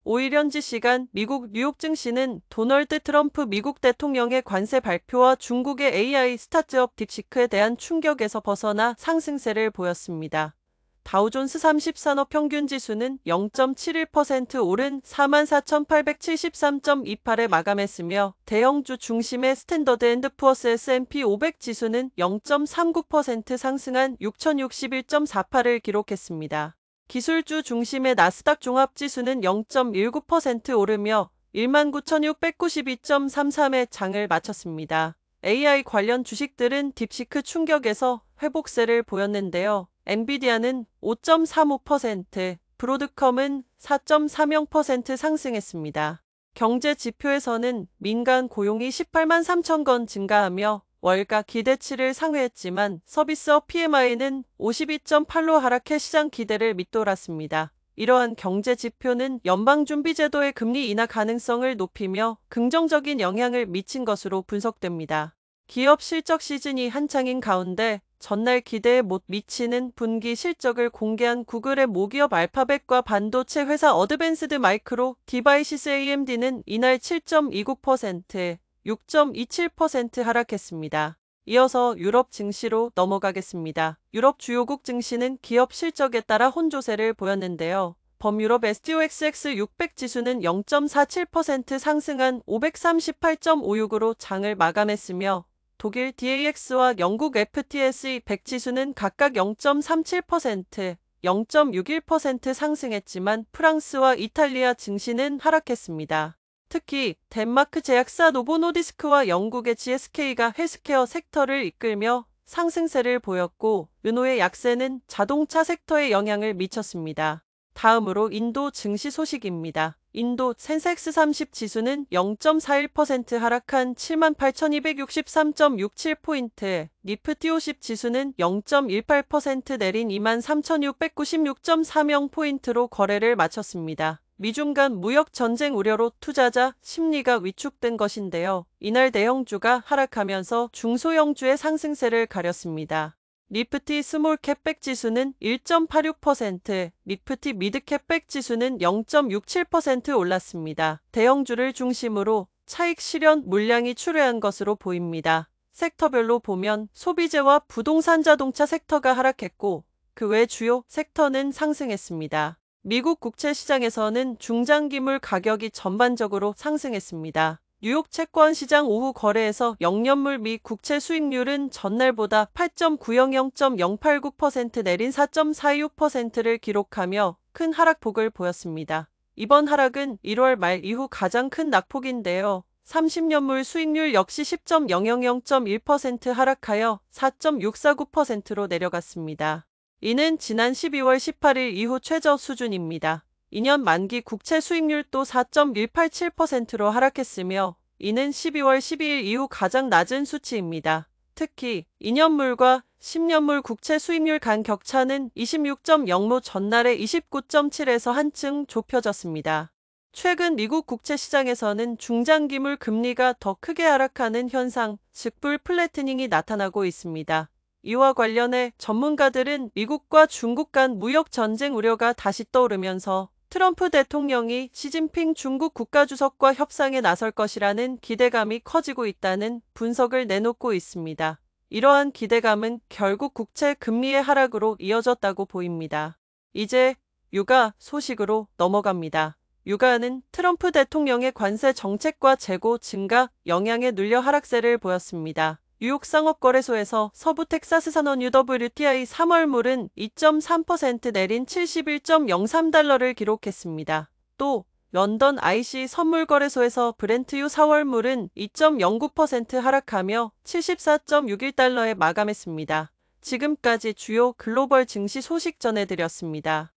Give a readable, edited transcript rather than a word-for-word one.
5일 현지 시간 미국 뉴욕 증시는 도널드 트럼프 미국 대통령의 관세 발표와 중국의 AI 스타트업 딥시크에 대한 충격에서 벗어나 상승세를 보였습니다. 다우존스 30산업 평균 지수는 0.71% 오른 44,873.28에 마감했으며 대형주 중심의 스탠더드 앤드 푸어스 S&P 500 지수는 0.39% 상승한 6,061.48을 기록했습니다. 기술주 중심의 나스닥 종합지수는 0.19% 오르며 19,692.33의 장을 마쳤습니다. AI 관련 주식들은 딥시크 충격에서 회복세를 보였는데요. 엔비디아는 5.35%, 브로드컴은 4.30% 상승했습니다. 경제 지표에서는 민간 고용이 18만 3천 건 증가하며 월가 기대치를 상회했지만 서비스업 PMI는 52.8로 하락해 시장 기대를 밑돌았습니다. 이러한 경제 지표는 연방준비제도의 금리 인하 가능성을 높이며 긍정적인 영향을 미친 것으로 분석됩니다. 기업 실적 시즌이 한창인 가운데 전날 기대에 못 미치는 분기 실적을 공개한 구글의 모기업 알파벳과 반도체 회사 어드밴스드 마이크로 디바이시스 AMD는 이날 7.29%, 6.27% 하락했습니다. 이어서 유럽 증시로 넘어가겠습니다. 유럽 주요국 증시는 기업 실적에 따라 혼조세를 보였는데요. 범유럽 STOXX 600 지수는 0.47% 상승한 538.56으로 장을 마감했으며 독일 DAX와 영국 FTSE 100 지수는 각각 0.37%, 0.61% 상승했지만 프랑스와 이탈리아 증시는 하락했습니다. 특히 덴마크 제약사 노보노디스크와 영국의 GSK가 헬스케어 섹터를 이끌며 상승세를 보였고 르노의 약세는 자동차 섹터에 영향을 미쳤습니다. 다음으로 인도 증시 소식입니다. 인도 센섹스 30 지수는 0.41% 하락한 78,263.67포인트, 니프티 50 지수는 0.18% 내린 23,696.40포인트로 거래를 마쳤습니다. 미중 간 무역 전쟁 우려로 투자자 심리가 위축된 것인데요. 이날 대형주가 하락하면서 중소형주의 상승세를 가렸습니다. 니프티 스몰캡 백 지수는 1.86%, 니프티 미드캡 백 지수는 0.67% 올랐습니다. 대형주를 중심으로 차익 실현 물량이 출회한 것으로 보입니다. 섹터별로 보면 소비재와 부동산 자동차 섹터가 하락했고 그 외 주요 섹터는 상승했습니다. 미국 국채 시장에서는 중장기물 가격이 전반적으로 상승했습니다. 뉴욕 채권 시장 오후 거래에서 영년물 미 국채 수익률은 전날보다 8.90, 0.089% 내린 4.46%를 기록하며 큰 하락폭을 보였습니다. 이번 하락은 1월 말 이후 가장 큰 낙폭인데요. 30년물 수익률 역시 10.00, 0.1% 하락하여 4.649%로 내려갔습니다. 이는 지난 12월 18일 이후 최저 수준입니다. 2년 만기 국채 수익률도 4.187%로 하락했으며 이는 12월 12일 이후 가장 낮은 수치입니다. 특히 2년물과 10년물 국채 수익률 간 격차는 26.05 전날의 29.7에서 한층 좁혀졌습니다. 최근 미국 국채 시장에서는 중장기물 금리가 더 크게 하락하는 현상, 즉 불 플래트닝이 나타나고 있습니다. 이와 관련해 전문가들은 미국과 중국 간 무역 전쟁 우려가 다시 떠오르면서 트럼프 대통령이 시진핑 중국 국가주석과 협상에 나설 것이라는 기대감이 커지고 있다는 분석을 내놓고 있습니다. 이러한 기대감은 결국 국채 금리의 하락으로 이어졌다고 보입니다. 이제 유가 소식으로 넘어갑니다. 유가는 트럼프 대통령의 관세 정책과 재고 증가 영향에 눌려 하락세를 보였습니다. 뉴욕 상업거래소에서 서부 텍사스 산원 UWTI 3월물은 2.3% 내린 71.03달러를 기록했습니다. 또 런던 IC 선물거래소에서 브렌트유 4월물은 2.09% 하락하며 74.61달러에 마감했습니다. 지금까지 주요 글로벌 증시 소식 전해드렸습니다.